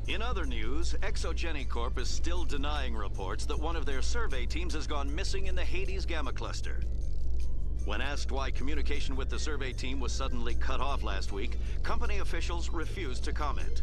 In other news, ExogeniCorp is still denying reports that one of their survey teams has gone missing in the Hades Gamma Cluster. When asked why communication with the survey team was suddenly cut off last week, company officials refused to comment.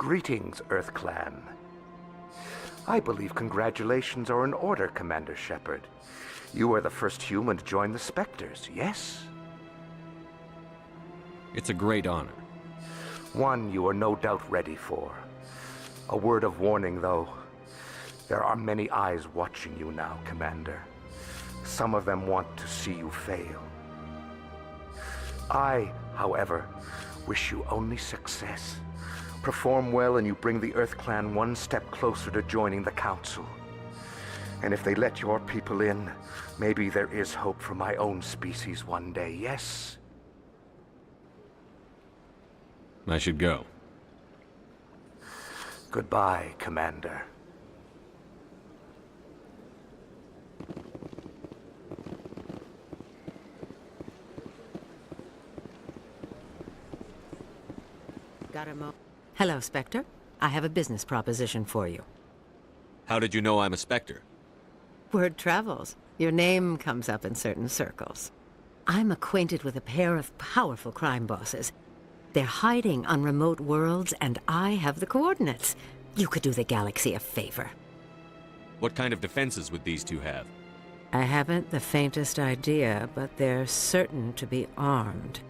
Greetings, Earth Clan. I believe congratulations are in order, Commander Shepard. You are the first human to join the Spectres, yes? It's a great honor. One you are no doubt ready for. A word of warning, though. There are many eyes watching you now, Commander. Some of them want to see you fail. I, however, wish you only success. Perform well and you bring the Earth Clan one step closer to joining the Council. And if they let your people in, maybe there is hope for my own species one day, yes? I should go. Goodbye, Commander. Got a mo- Hello, Spectre. I have a business proposition for you. How did you know I'm a Spectre? Word travels. Your name comes up in certain circles. I'm acquainted with a pair of powerful crime bosses. They're hiding on remote worlds, and I have the coordinates. You could do the galaxy a favor. What kind of defenses would these two have? I haven't the faintest idea, but they're certain to be armed.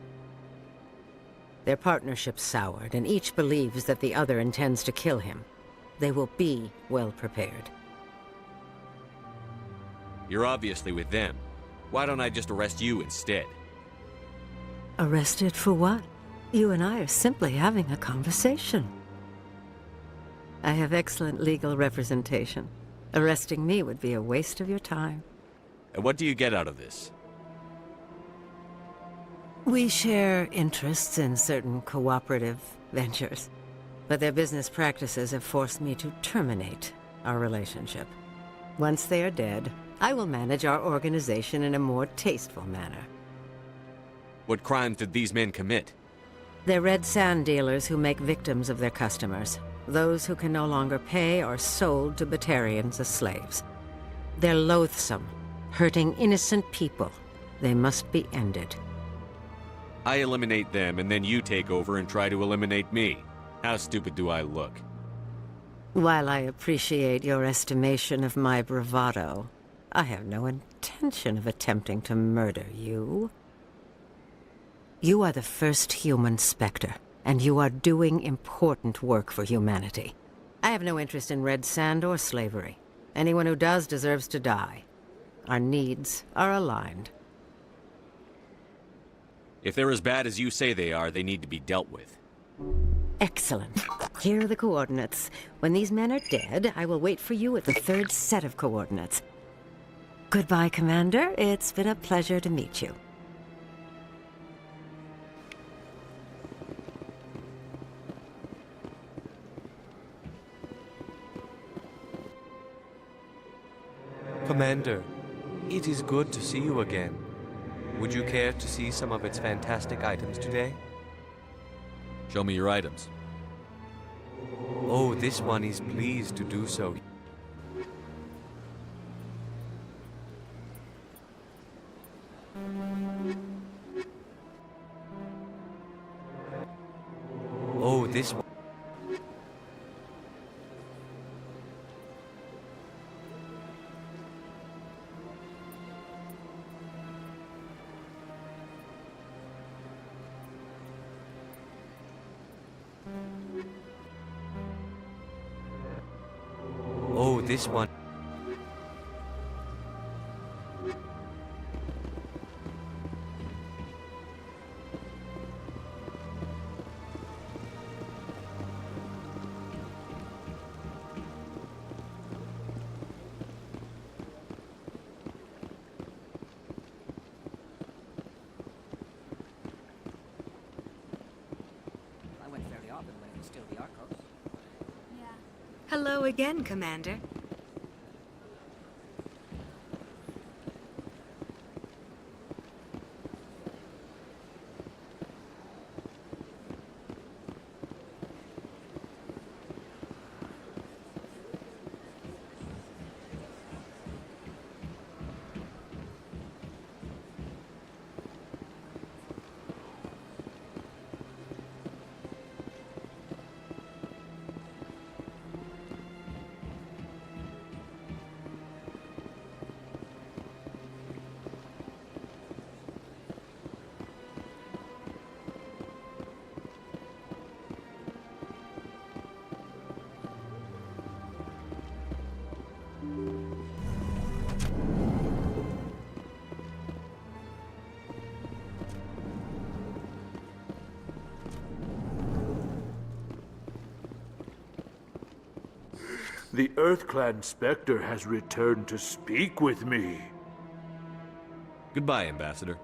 Their partnership's soured, and each believes that the other intends to kill him. They will be well prepared. You're obviously with them. Why don't I just arrest you instead? Arrested for what? You and I are simply having a conversation. I have excellent legal representation. Arresting me would be a waste of your time. And what do you get out of this? We share interests in certain cooperative ventures, but their business practices have forced me to terminate our relationship. Once they are dead, I will manage our organization in a more tasteful manner. What crimes did these men commit? They're red sand dealers who make victims of their customers. Those who can no longer pay are sold to Batarians as slaves. They're loathsome, hurting innocent people. They must be ended. I eliminate them, and then you take over and try to eliminate me. How stupid do I look? While I appreciate your estimation of my bravado, I have no intention of attempting to murder you. You are the first human Spectre, and you are doing important work for humanity. I have no interest in red sand or slavery. Anyone who does deserves to die. Our needs are aligned. If they're as bad as you say they are, they need to be dealt with. Excellent. Here are the coordinates. When these men are dead, I will wait for you at the third set of coordinates. Goodbye, Commander. It's been a pleasure to meet you. Commander, it is good to see you again. Would you care to see some of its fantastic items today? Show me your items. Oh, this one is pleased to do so. Oh, this one. This one. I went fairly often when it was still the Arcos. Hello again, Commander. The EarthClan Spectre has returned to speak with me. Goodbye, Ambassador.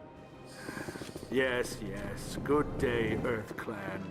Yes, yes. Good day, EarthClan.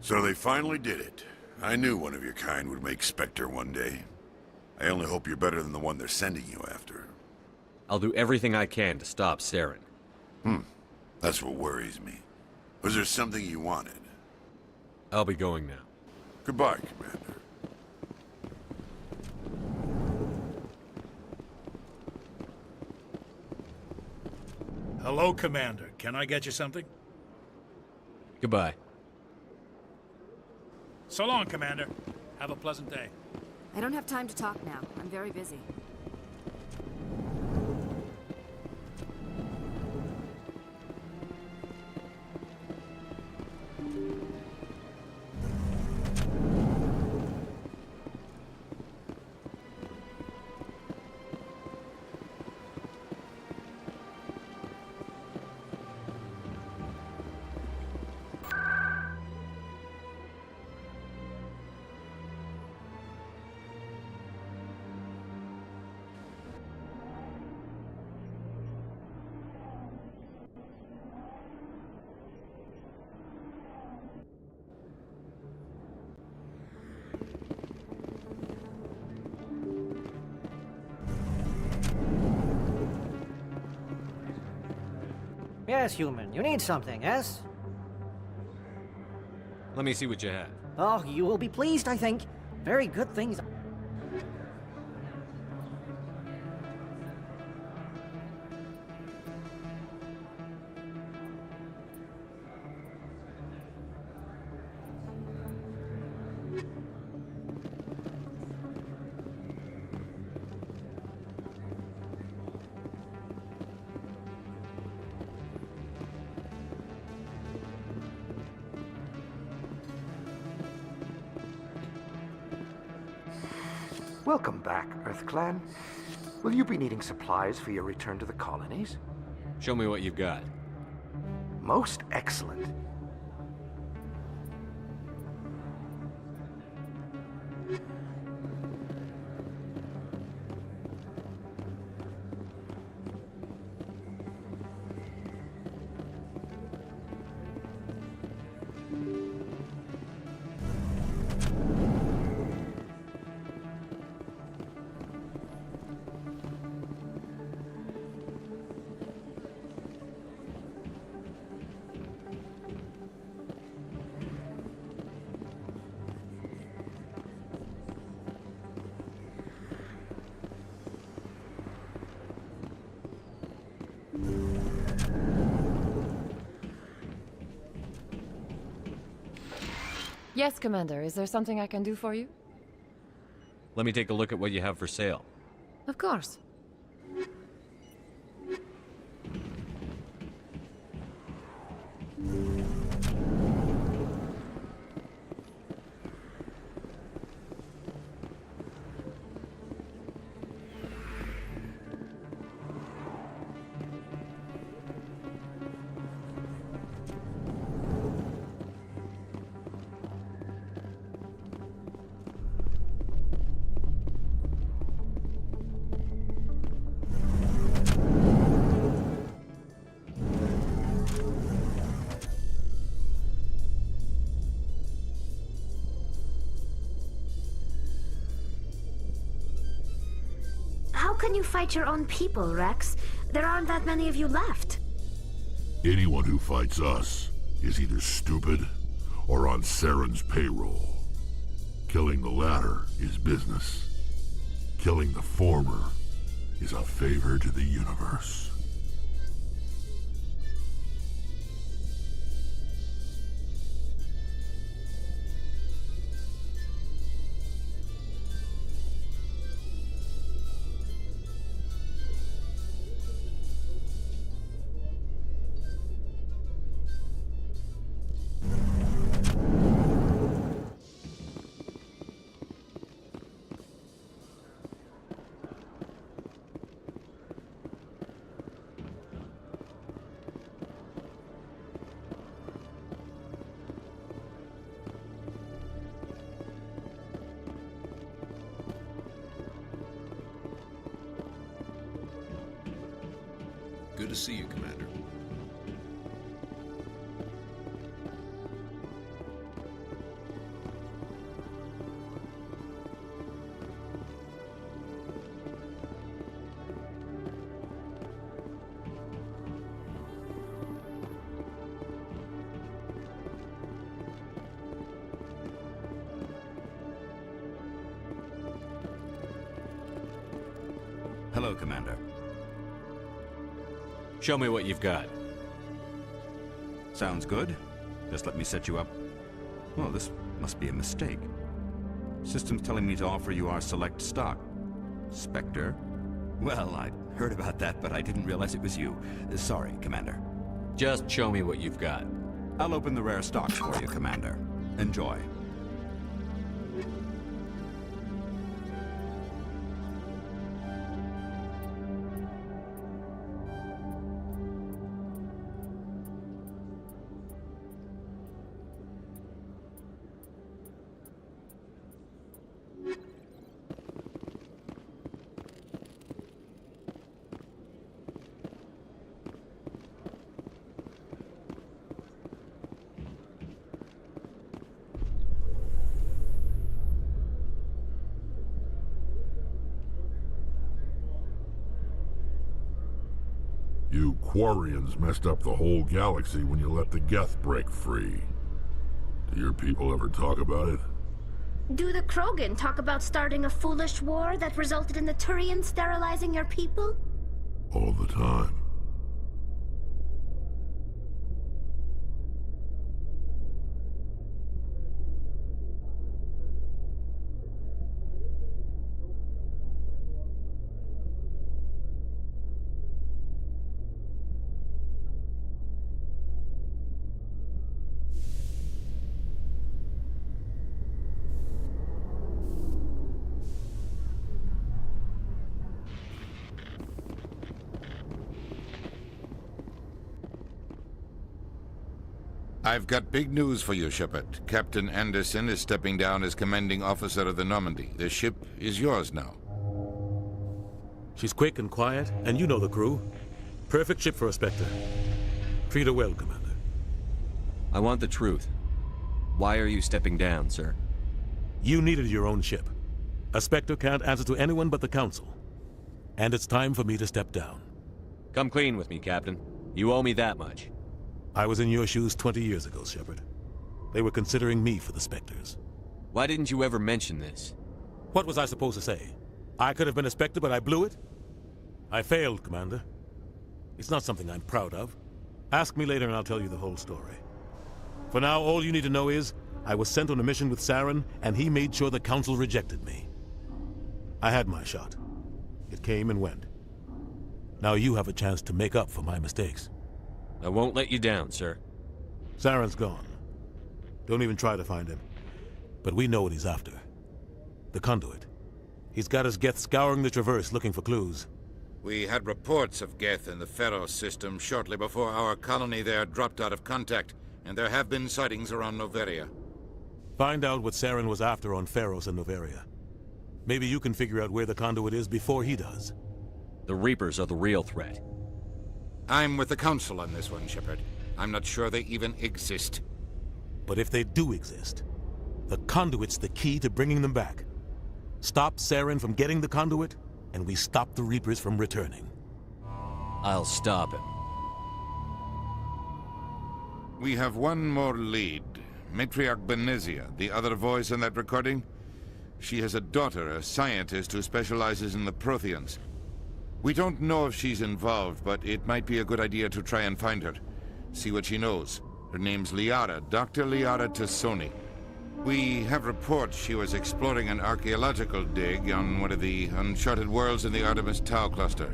So they finally did it. I knew one of your kind would make Spectre one day. I only hope you're better than the one they're sending you after. I'll do everything I can to stop Saren. That's what worries me. Was there something you wanted? I'll be going now. Goodbye, Commander. Hello, Commander. Can I get you something? Goodbye. So long, Commander. Have a pleasant day. I don't have time to talk now. I'm very busy. Yes, human. You need something, yes? Let me see what you have. Oh, you will be pleased, I think. Very good things. Welcome back, EarthClan. Will you be needing supplies for your return to the colonies? Show me what you've got. Most excellent. Yes, Commander. Is there something I can do for you? Let me take a look at what you have for sale. Of course. How can you fight your own people, Rex? There aren't that many of you left. Anyone who fights us is either stupid or on Saren's payroll. Killing the latter is business. Killing the former is a favor to the universe. Good to see you, Commander. Hello, Commander. Show me what you've got. Sounds good. Just let me set you up. Oh, this must be a mistake. System's telling me to offer you our select stock. Spectre? Well, I'd heard about that, but I didn't realize it was you. Sorry, Commander. Just show me what you've got. I'll open the rare stocks for you, Commander. Enjoy. You Quarians messed up the whole galaxy when you let the Geth break free. Do your people ever talk about it? Do the Krogan talk about starting a foolish war that resulted in the Turians sterilizing your people? All the time. I've got big news for you, Shepard. Captain Anderson is stepping down as commanding officer of the Normandy. The ship is yours now. She's quick and quiet, and you know the crew. Perfect ship for a Spectre. Treat her well, Commander. I want the truth. Why are you stepping down, sir? You needed your own ship. A Spectre can't answer to anyone but the Council. And it's time for me to step down. Come clean with me, Captain. You owe me that much. I was in your shoes 20 years ago, Shepard. They were considering me for the Spectres. Why didn't you ever mention this? What was I supposed to say? I could have been a Spectre, but I blew it? I failed, Commander. It's not something I'm proud of. Ask me later and I'll tell you the whole story. For now, all you need to know is, I was sent on a mission with Saren, and he made sure the Council rejected me. I had my shot. It came and went. Now you have a chance to make up for my mistakes. I won't let you down, sir. Saren's gone. Don't even try to find him. But we know what he's after. The conduit. He's got his Geth scouring the Traverse looking for clues. We had reports of Geth in the Pharos system shortly before our colony there dropped out of contact, and there have been sightings around Noveria. Find out what Saren was after on Pharos and Noveria. Maybe you can figure out where the conduit is before he does. The Reapers are the real threat. I'm with the Council on this one, Shepard. I'm not sure they even exist. But if they do exist, the conduit's the key to bringing them back. Stop Saren from getting the conduit, and we stop the Reapers from returning. I'll stop him. We have one more lead. Matriarch Benezia, the other voice in that recording. She has a daughter, a scientist who specializes in the Protheans. We don't know if she's involved, but it might be a good idea to try and find her. See what she knows. Her name's Liara, Dr. Liara Tassoni. We have reports she was exploring an archaeological dig on one of the uncharted worlds in the Artemis Tau cluster.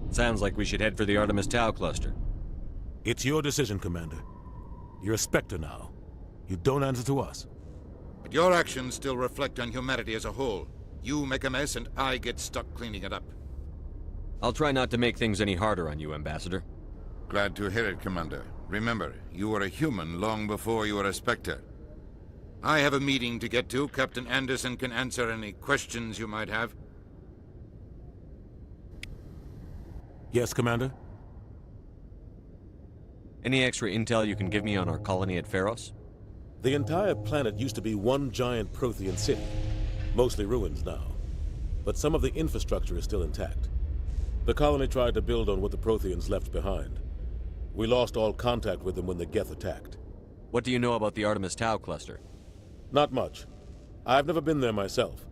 Sounds like we should head for the Artemis Tau cluster. It's your decision, Commander. You're a Spectre now. You don't answer to us. But your actions still reflect on humanity as a whole. You make a mess and I get stuck cleaning it up. I'll try not to make things any harder on you, Ambassador. Glad to hear it, Commander. Remember, you were a human long before you were a Spectre. I have a meeting to get to. Captain Anderson can answer any questions you might have. Yes, Commander? Any extra intel you can give me on our colony at Pharos? The entire planet used to be one giant Prothean city. Mostly ruins now. But some of the infrastructure is still intact. The colony tried to build on what the Protheans left behind. We lost all contact with them when the Geth attacked. What do you know about the Artemis Tau cluster? Not much. I've never been there myself.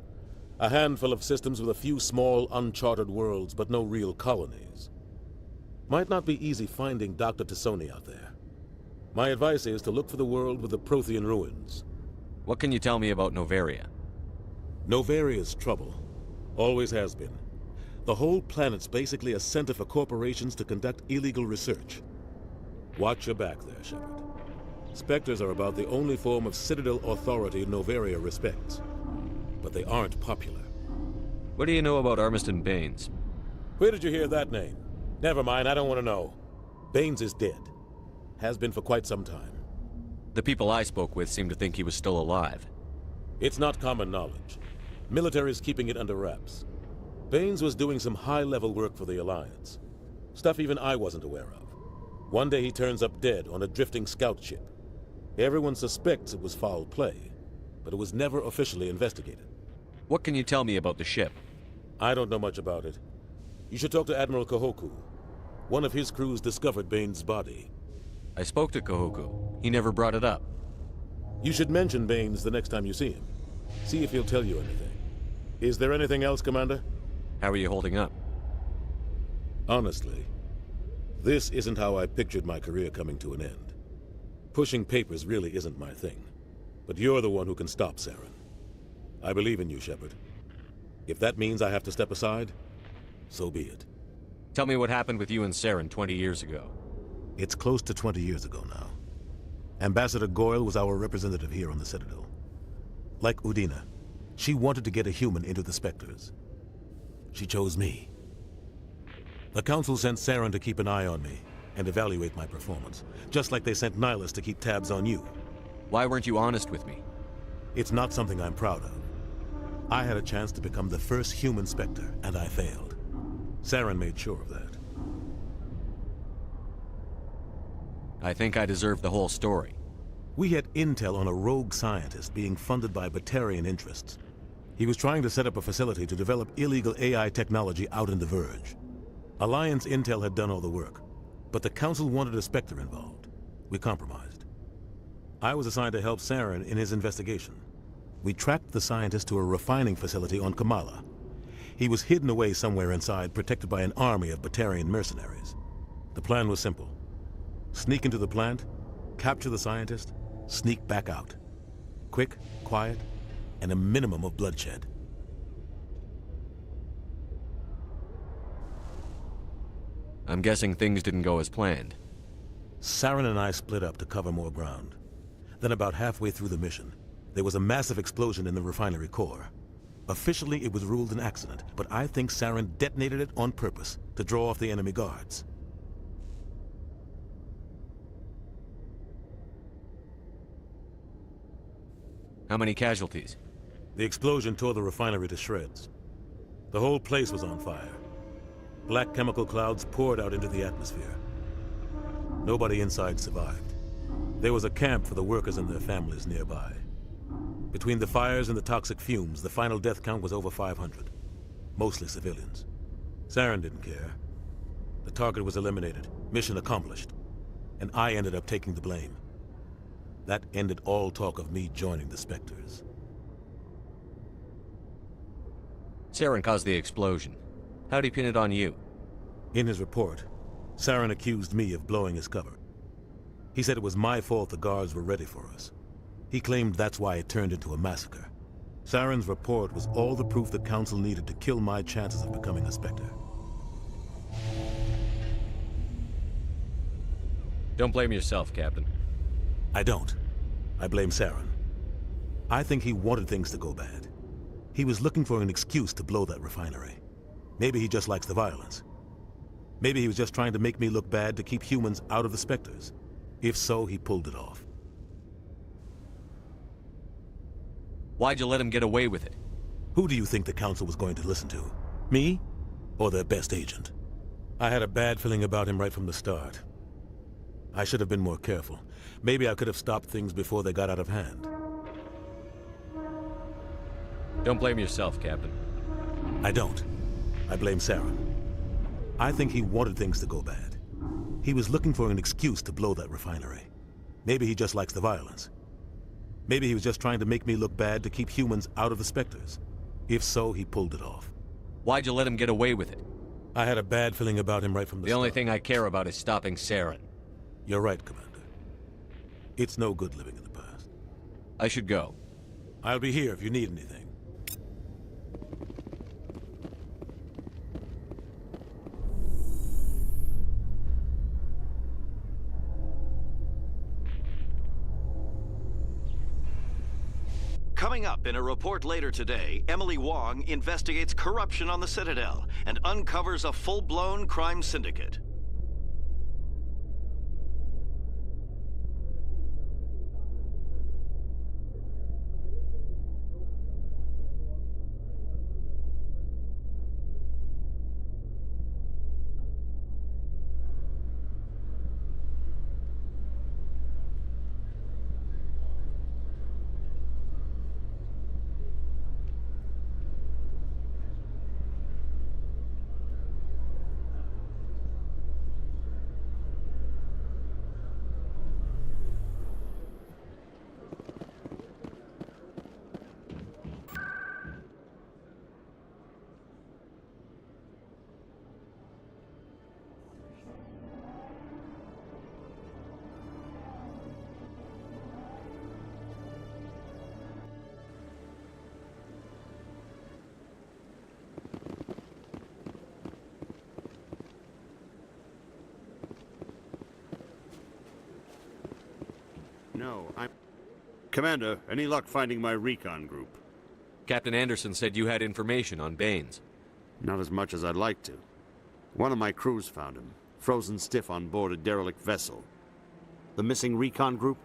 A handful of systems with a few small, uncharted worlds, but no real colonies. Might not be easy finding Dr. Tassoni out there. My advice is to look for the world with the Prothean ruins. What can you tell me about Noveria? Noveria's trouble. Always has been. The whole planet's basically a center for corporations to conduct illegal research. Watch your back there, Shepard. Spectres are about the only form of Citadel authority Noveria respects. But they aren't popular. What do you know about Armiston Baines? Where did you hear that name? Never mind, I don't want to know. Baines is dead. Has been for quite some time. The people I spoke with seem to think he was still alive. It's not common knowledge. Military's keeping it under wraps. Baines was doing some high-level work for the Alliance. Stuff even I wasn't aware of. One day he turns up dead on a drifting scout ship. Everyone suspects it was foul play, but it was never officially investigated. What can you tell me about the ship? I don't know much about it. You should talk to Admiral Kahoku. One of his crews discovered Baines' body. I spoke to Kahoku. He never brought it up. You should mention Baines the next time you see him. See if he'll tell you anything. Is there anything else, Commander? How are you holding up? Honestly, this isn't how I pictured my career coming to an end. Pushing papers really isn't my thing. But you're the one who can stop Saren. I believe in you, Shepard. If that means I have to step aside, so be it. Tell me what happened with you and Saren 20 years ago. It's close to 20 years ago now. Ambassador Goyle was our representative here on the Citadel. Like Udina, she wanted to get a human into the Spectres. She chose me. The Council sent Saren to keep an eye on me and evaluate my performance, just like they sent Nihilus to keep tabs on you. Why weren't you honest with me? It's not something I'm proud of. I had a chance to become the first human Spectre, and I failed. Saren made sure of that. I think I deserve the whole story. We had intel on a rogue scientist being funded by Batarian interests. He was trying to set up a facility to develop illegal AI technology out in the Verge. Alliance intel had done all the work, but the Council wanted a Spectre involved. We compromised. I was assigned to help Saren in his investigation. We tracked the scientist to a refining facility on Kamala. He was hidden away somewhere inside, protected by an army of Batarian mercenaries. The plan was simple. Sneak into the plant, capture the scientist, sneak back out. Quick, quiet, and a minimum of bloodshed. I'm guessing things didn't go as planned. Saren and I split up to cover more ground. Then about halfway through the mission, there was a massive explosion in the refinery core. Officially, it was ruled an accident, but I think Saren detonated it on purpose to draw off the enemy guards. How many casualties? The explosion tore the refinery to shreds. The whole place was on fire. Black chemical clouds poured out into the atmosphere. Nobody inside survived. There was a camp for the workers and their families nearby. Between the fires and the toxic fumes, the final death count was over 500. Mostly civilians. Saren didn't care. The target was eliminated, mission accomplished. And I ended up taking the blame. That ended all talk of me joining the Spectres. Saren caused the explosion. How'd he pin it on you? In his report, Saren accused me of blowing his cover. He said it was my fault the guards were ready for us. He claimed that's why it turned into a massacre. Saren's report was all the proof the Council needed to kill my chances of becoming a Spectre. Don't blame yourself, Captain. I don't. I blame Saren. I think he wanted things to go bad. He was looking for an excuse to blow that refinery. Maybe he just likes the violence. Maybe he was just trying to make me look bad to keep humans out of the Spectres. If so, he pulled it off. Why'd you let him get away with it? Who do you think the Council was going to listen to? Me? Or their best agent? I had a bad feeling about him right from the start. I should have been more careful. Maybe I could have stopped things before they got out of hand. Don't blame yourself, Captain. I don't. I blame Saren. I think he wanted things to go bad. He was looking for an excuse to blow that refinery. Maybe he just likes the violence. Maybe he was just trying to make me look bad to keep humans out of the Spectres. If so, he pulled it off. Why'd you let him get away with it? I had a bad feeling about him right from the start. The only thing I care about is stopping Saren. You're right, Commander. It's no good living in the past. I should go. I'll be here if you need anything. Coming up in a report later today, Emily Wong investigates corruption on the Citadel and uncovers a full-blown crime syndicate. No, Commander, any luck finding my recon group? Captain Anderson said you had information on Baines. Not as much as I'd like to. One of my crews found him, frozen stiff on board a derelict vessel. The missing recon group?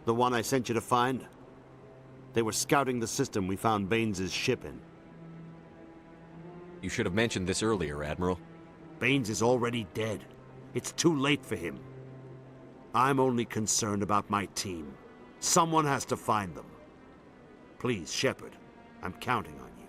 The one I sent you to find? They were scouting the system we found Baines' ship in. You should have mentioned this earlier, Admiral. Baines is already dead. It's too late for him. I'm only concerned about my team. Someone has to find them. Please, Shepard, I'm counting on you.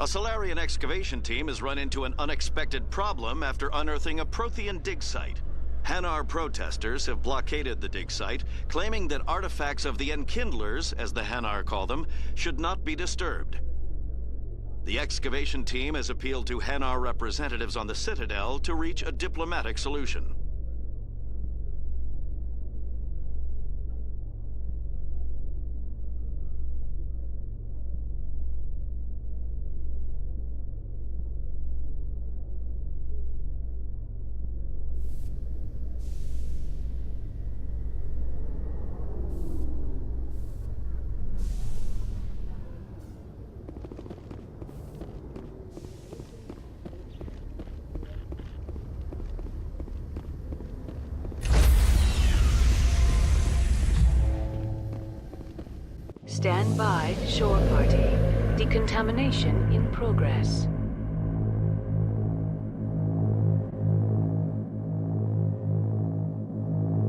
A Solarian excavation team has run into an unexpected problem after unearthing a Prothean dig site. Hanar protesters have blockaded the dig site, claiming that artifacts of the Enkindlers, as the Hanar call them, should not be disturbed. The excavation team has appealed to Hanar representatives on the Citadel to reach a diplomatic solution. Stand by, shore party. Decontamination in progress.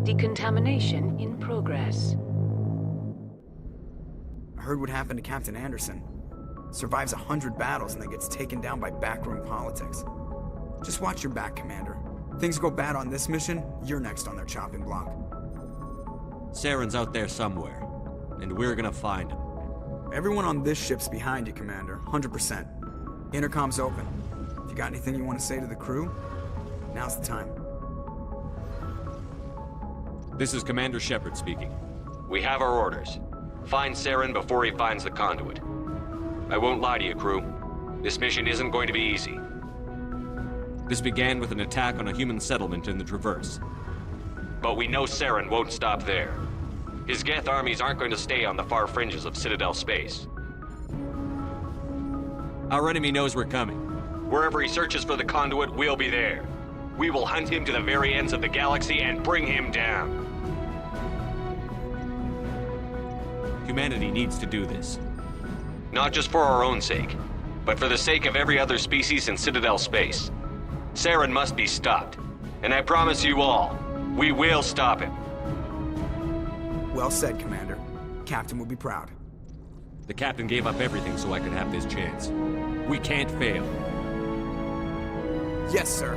Decontamination in progress. I heard what happened to Captain Anderson. Survives 100 battles and then gets taken down by backroom politics. Just watch your back, Commander. Things go bad on this mission, you're next on their chopping block. Saren's out there somewhere, and we're gonna find him. Everyone on this ship's behind you, Commander. 100%. Intercom's open. If you got anything you want to say to the crew, now's the time. This is Commander Shepard speaking. We have our orders. Find Saren before he finds the conduit. I won't lie to you, crew. This mission isn't going to be easy. This began with an attack on a human settlement in the Traverse. But we know Saren won't stop there. His Geth armies aren't going to stay on the far fringes of Citadel space. Our enemy knows we're coming. Wherever he searches for the conduit, we'll be there. We will hunt him to the very ends of the galaxy and bring him down. Humanity needs to do this. Not just for our own sake, but for the sake of every other species in Citadel space. Saren must be stopped. And I promise you all, we will stop him. Well said, Commander. Captain will be proud. The captain gave up everything so I could have this chance. We can't fail. Yes, sir.